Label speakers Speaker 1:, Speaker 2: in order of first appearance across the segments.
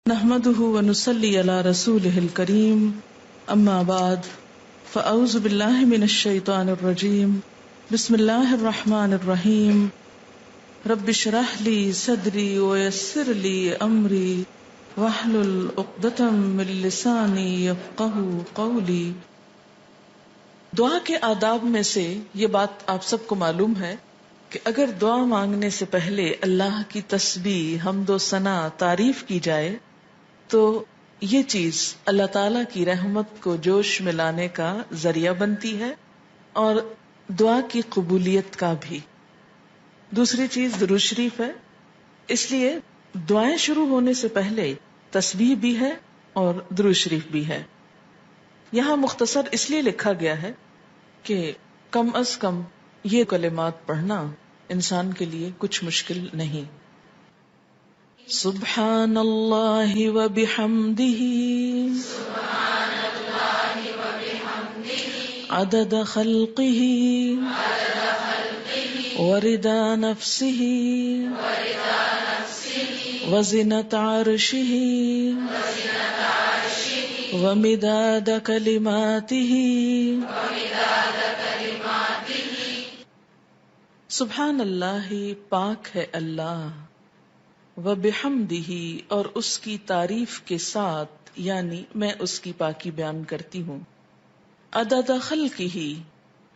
Speaker 1: نحمده ونصلي على رسوله الكريم اما بعد فاعوذ بالله من الشيطان الرجيم بسم الله الرحمن الرحيم رب اشرح لي صدري ويسر لي امري واحلل عقدة من لساني يفقهوا قولي۔ دعا کے آداب میں سے یہ بات آپ سب کو معلوم ہے کہ اگر دعا مانگنے سے پہلے اللہ کی تسبیح، حمد و ثنا، تعریف کی جائے تو یہ چیز اللہ تعالی کی رحمت کو جوش میں لانے کا ذریعہ بنتی ہے اور دعا کی قبولیت کا بھی۔ دوسری چیز درود شریف ہے، اس لیے دعائیں شروع ہونے سے پہلے تسبیح بھی ہے اور درود شریف بھی ہے۔ یہاں مختصر اس لیے لکھا گیا ہے کہ کم از کم یہ کلمات پڑھنا انسان کے لیے کچھ مشکل نہیں۔ سبحان اللہ وبحمدہ عدد خلقہ ورضا نفسہ وزنۃ عرشہ ومداد کلماتہ۔ سبحان اللہ، پاک ہے اللہ، وبحمدہ، اور اس کی تعریف کے ساتھ، یعنی میں اس کی پاکی بیان کرتی ہوں۔ عدد خلقہ،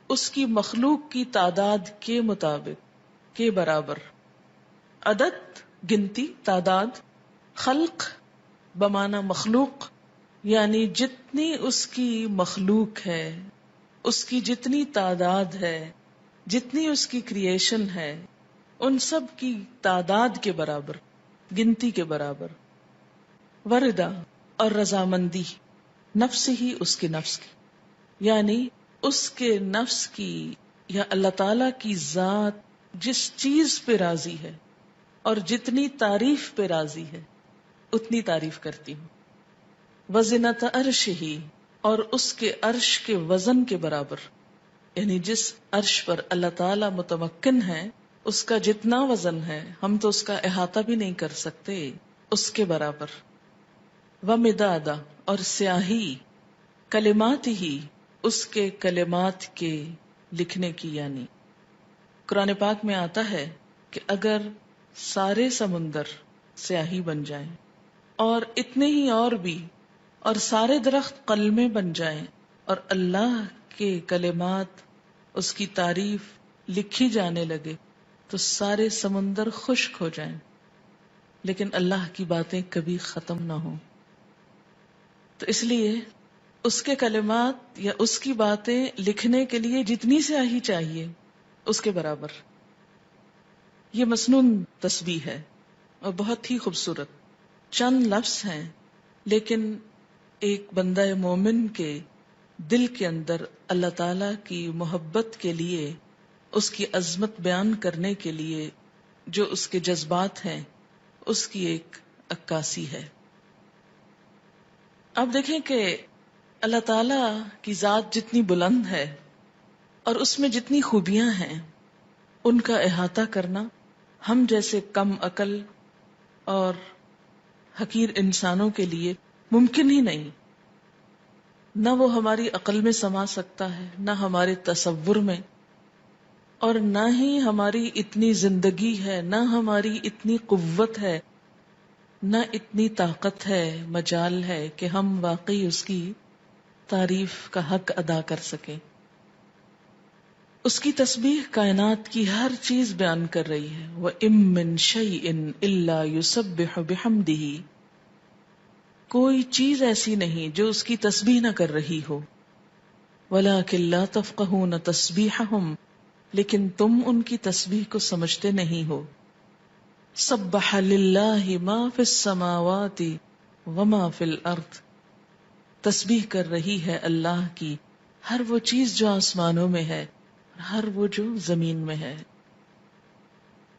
Speaker 1: اس کی مخلوق کی تعداد کے مطابق، کے برابر۔ عدد گنتی، تعداد، خلق بمعنی مخلوق، یعنی جتنی اس کی مخلوق ہے، اس کی جتنی تعداد ہے، جتنی اس کی کریشن ہے، ان سب کی تعداد کے برابر، گنتی کے برابر۔ وردا، اور رضامندی، نفس ہی، اس کے نفس کی، یعنی اس کے نفس کی یا اللہ تعالی کی ذات جس چیز پہ راضی ہے اور جتنی تعریف پہ راضی ہے اتنی تعریف کرتی ہوں۔ وزنۃ عرشہ، اور اس کے عرش کے وزن کے برابر، یعنی جس عرش پر اللہ تعالی متمکن ہے اس کا جتنا وزن ہے ہم تو اس کا احاطہ بھی نہیں کر سکتے، اس کے برابر۔ ومداد، اور سیاہی، کلمات ہی، اس کے کلمات کے لکھنے کی، یعنی قرآن پاک میں آتا ہے کہ اگر سارے سمندر سیاہی بن جائیں اور اتنے ہی اور بھی، اور سارے درخت قلمیں بن جائیں اور اللہ کے کلمات، اس کی تعریف لکھی جانے لگے تو سارے سمندر خشک ہو جائیں، لیکن اللہ کی باتیں کبھی ختم نہ ہوں۔ تو اس لیے اس کے کلمات یا اس کی باتیں لکھنے کے لیے جتنی سیاہی چاہیے اس کے برابر۔ یہ مسنون تسبیح ہے اور بہت ہی خوبصورت، چند لفظ ہیں لیکن ایک بندہ مومن کے دل کے اندر اللہ تعالی کی محبت کے لیے، اس کی عظمت بیان کرنے کے لیے جو اس کے جذبات ہیں اس کی ایک عکاسی ہے۔ اب دیکھیں کہ اللہ تعالی کی ذات جتنی بلند ہے اور اس میں جتنی خوبیاں ہیں ان کا احاطہ کرنا ہم جیسے کم عقل اور حقیر انسانوں کے لیے ممکن ہی نہیں۔ نہ وہ ہماری عقل میں سما سکتا ہے، نہ ہمارے تصور میں، اور نہ ہی ہماری اتنی زندگی ہے، نہ ہماری اتنی قوت ہے، نہ اتنی طاقت ہے، مجال ہے کہ ہم واقعی اس کی تعریف کا حق ادا کر سکیں۔ اس کی تسبیح کائنات کی ہر چیز بیان کر رہی ہے۔ وَإِن مِّن شَيْءٍ إِلَّا يُسَبِّحُ بِحَمْدِهِ، کوئی چیز ایسی نہیں جو اس کی تسبیح نہ کر رہی ہو۔ وَلَٰكِن لَّا تَفْقَهُونَ تَسْبِيحَهُمْ، لیکن تم ان کی تسبیح کو سمجھتے نہیں ہو۔ سبح للہ ما فی السماوات وما فی الارض، تسبیح کر رہی ہے اللہ کی ہر وہ چیز جو آسمانوں میں ہے اور ہر وہ جو زمین میں ہے۔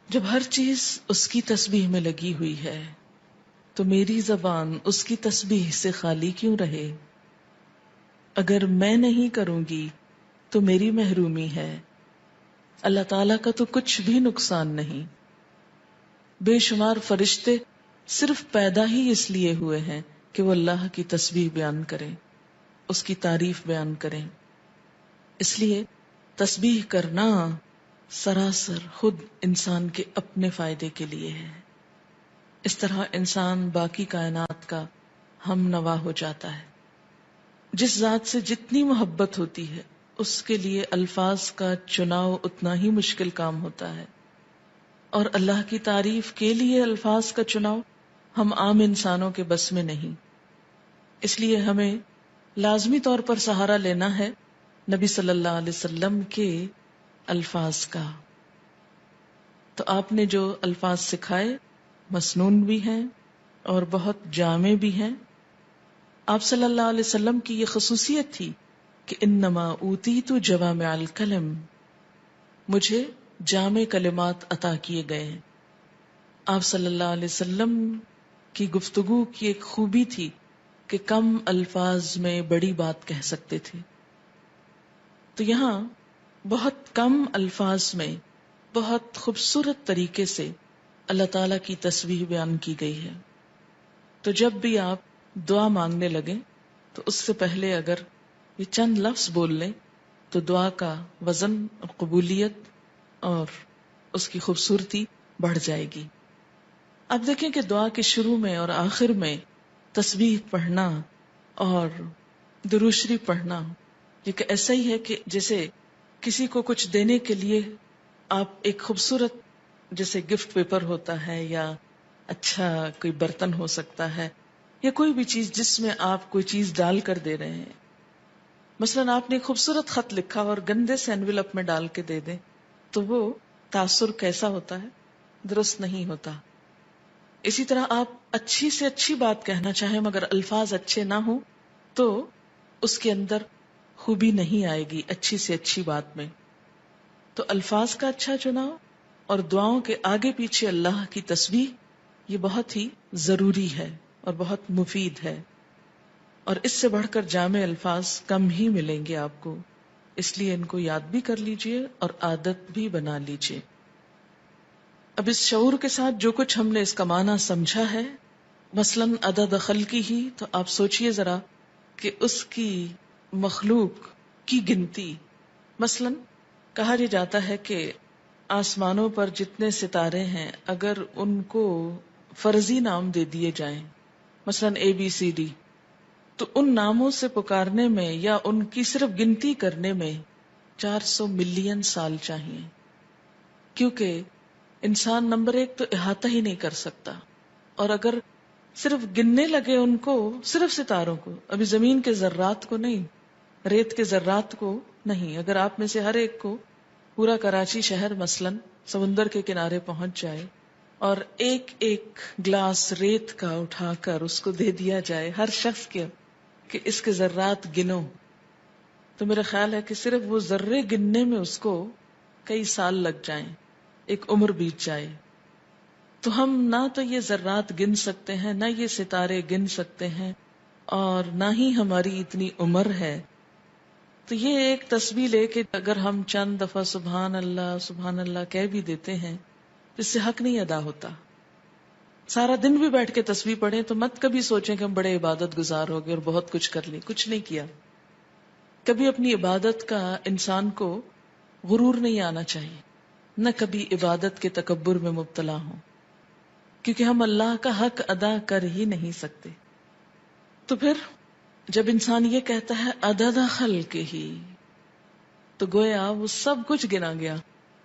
Speaker 1: جب ہر چیز اس کی تسبیح میں لگی ہوئی ہے تو میری زبان اس کی تسبیح سے خالی کیوں رہے؟ اگر میں نہیں کروں گی تو میری محرومی ہے۔ اللہ تعالیٰ کا تو کچھ بھی نقصان نہیں۔ بے شمار فرشتے صرف پیدا ہی اس لیے ہوئے ہیں کہ وہ اللہ کی تسبیح بیان کریں، اس کی تعریف بیان کریں. اس لیے تسبیح کرنا سراسر خود انسان کے اپنے فائدے کے لیے ہے. اس طرح انسان باقی کائنات کا ہم نوا ہو جاتا ہے. جس ذات سے جتنی محبت ہوتی ہے اس کے لیے الفاظ کا چناؤ اتنا ہی مشکل کام ہوتا ہے، اور اللہ کی تعریف کے لیے الفاظ کا چناؤ ہم عام انسانوں کے بس میں نہیں. اس لیے ہمیں لازمی طور پر سہارا لینا ہے نبی صلی اللہ علیہ وسلم کے الفاظ کا. تو آپ نے جو الفاظ سکھائے مسنون بھی ہیں اور بہت جامع بھی ہیں. آپ صلی اللہ علیہ وسلم کی یہ خصوصیت تھی کہ انما اوتیت جوامع الکلم، مجھے جامع کلمات عطا کیے گئے ہیں. آپ صلی اللہ علیہ وسلم کی گفتگو کی ایک خوبی تھی کہ کم الفاظ میں بڑی بات کہہ سکتے تھے. تو یہاں بہت کم الفاظ میں بہت خوبصورت طریقے سے اللہ تعالی کی تسبیح بیان کی گئی ہے. تو جب بھی آپ دعا مانگنے لگیں تو اس سے پہلے اگر یہ چند لفظ بول لیں تو دعا کا وزن اور قبولیت اور اس کی خوبصورتی بڑھ جائے گی. اب دیکھیں کہ دعا کے شروع میں اور آخر میں تسبیح پڑھنا اور درود شریف پڑھنا یہ ایسا ہی ہے کہ جیسے کسی کو کچھ دینے کے لیے آپ ایک خوبصورت جیسے گفٹ پیپر ہوتا ہے یا اچھا کوئی برتن ہو سکتا ہے یا کوئی بھی چیز جس میں آپ کوئی چیز ڈال کر دے رہے ہیں. مثلا آپ نے ایک خوبصورت خط لکھا اور گندے سے انویلپ میں ڈال کے دے دیں تو وہ تاثر کیسا ہوتا ہے؟ درست نہیں ہوتا. اسی طرح آپ اچھی سے اچھی بات کہنا چاہیں مگر الفاظ اچھے نہ ہوں تو اس کے اندر خوبی نہیں آئے گی اچھی سے اچھی بات میں. تو الفاظ کا اچھا چناؤ اور دعاؤں کے آگے پیچھے اللہ کی تسبیح یہ بہت ہی ضروری ہے اور بہت مفید ہے، اور اس سے بڑھ کر جامع الفاظ کم ہی ملیں گے آپ کو. اس لیے ان کو یاد بھی کر لیجئے اور عادت بھی بنا لیجئے. اب اس شعور کے ساتھ جو کچھ ہم نے اس کا معنی سمجھا ہے، مثلاً عدد خلقی ہی، تو آپ سوچئے ذرا کہ اس کی مخلوق کی گنتی. مثلاً کہا یہ جاتا ہے کہ آسمانوں پر جتنے ستارے ہیں اگر ان کو فرضی نام دے دیے جائیں، مثلاً ABCD، تو ان ناموں سے پکارنے میں یا ان کی صرف گنتی کرنے میں 400 ملین سال چاہیے، کیونکہ انسان نمبر ایک تو احاطہ ہی نہیں کر سکتا. اور اگر صرف گننے لگے ان کو، صرف ستاروں کو، ابھی زمین کے ذرات کو نہیں، ریت کے ذرات کو نہیں، اگر آپ میں سے ہر ایک کو پورا کراچی شہر مثلاً سمندر کے کنارے پہنچ جائے اور ایک ایک گلاس ریت کا اٹھا کر اس کو دے دیا جائے ہر شخص کے کہ اس کے ذرات گنو، تو میرا خیال ہے کہ صرف وہ ذرے گننے میں اس کو کئی سال لگ جائیں، ایک عمر بیت جائے. تو ہم نہ تو یہ ذرات گن سکتے ہیں، نہ یہ ستارے گن سکتے ہیں، اور نہ ہی ہماری اتنی عمر ہے. تو یہ ایک تسبیح لے کہ اگر ہم چند دفعہ سبحان اللہ کہہ بھی دیتے ہیں تو اس سے حق نہیں ادا ہوتا. سارا دن بھی بیٹھ کے تسبیح پڑھیں تو مت کبھی سوچیں کہ ہم بڑے عبادت گزار ہو گئے اور بہت کچھ کر لی، کچھ نہیں کیا. کبھی اپنی عبادت کا انسان کو غرور نہیں آنا چاہیے، نہ کبھی عبادت کے تکبر میں مبتلا ہوں، کیونکہ ہم اللہ کا حق ادا کر ہی نہیں سکتے. تو پھر جب انسان یہ کہتا ہے عدد خلق ہی، تو گویا وہ سب کچھ گنا گیا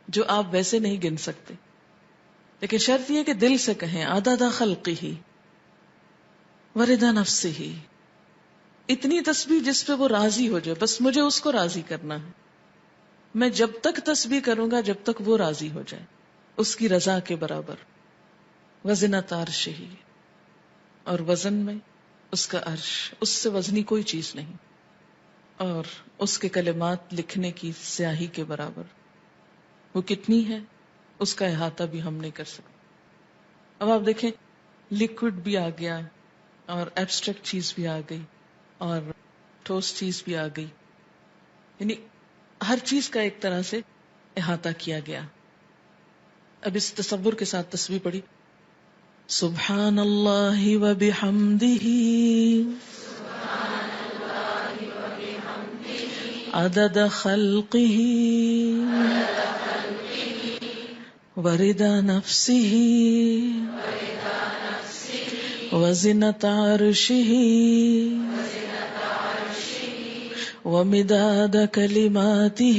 Speaker 1: جو آپ ویسے نہیں گن سکتے. لیکن شرط یہ کہ دل سے کہیں عدد خلق ہی ورضا نفس ہی، اتنی تسبیح جس پہ وہ راضی ہو جائے، بس مجھے اس کو راضی کرنا ہے. میں جب تک تسبیح کروں گا جب تک وہ راضی ہو جائے، اس کی رضا کے برابر. وزنۃ عرش ہی، اور وزن میں اس کا عرش، اس سے وزنی کوئی چیز نہیں، اور اس کے کلمات لکھنے کی سیاہی کے برابر. وہ کتنی ہے اس کا احاطہ بھی ہم نہیں کر سکتے. اب آپ دیکھیں لیکوڈ بھی آ گیا اور ایبسٹریکٹ چیز بھی آ گئی اور ٹھوس چیز بھی آ گئی، یعنی ہر چیز کا ایک طرح سے احاطہ کیا گیا. اب اس تصور کے ساتھ تسبیح پڑھی سبحان اللہ وبحمدہ عدد خلقہ ورضا نفسہ وزنة عرشہ ومداد کلماتہ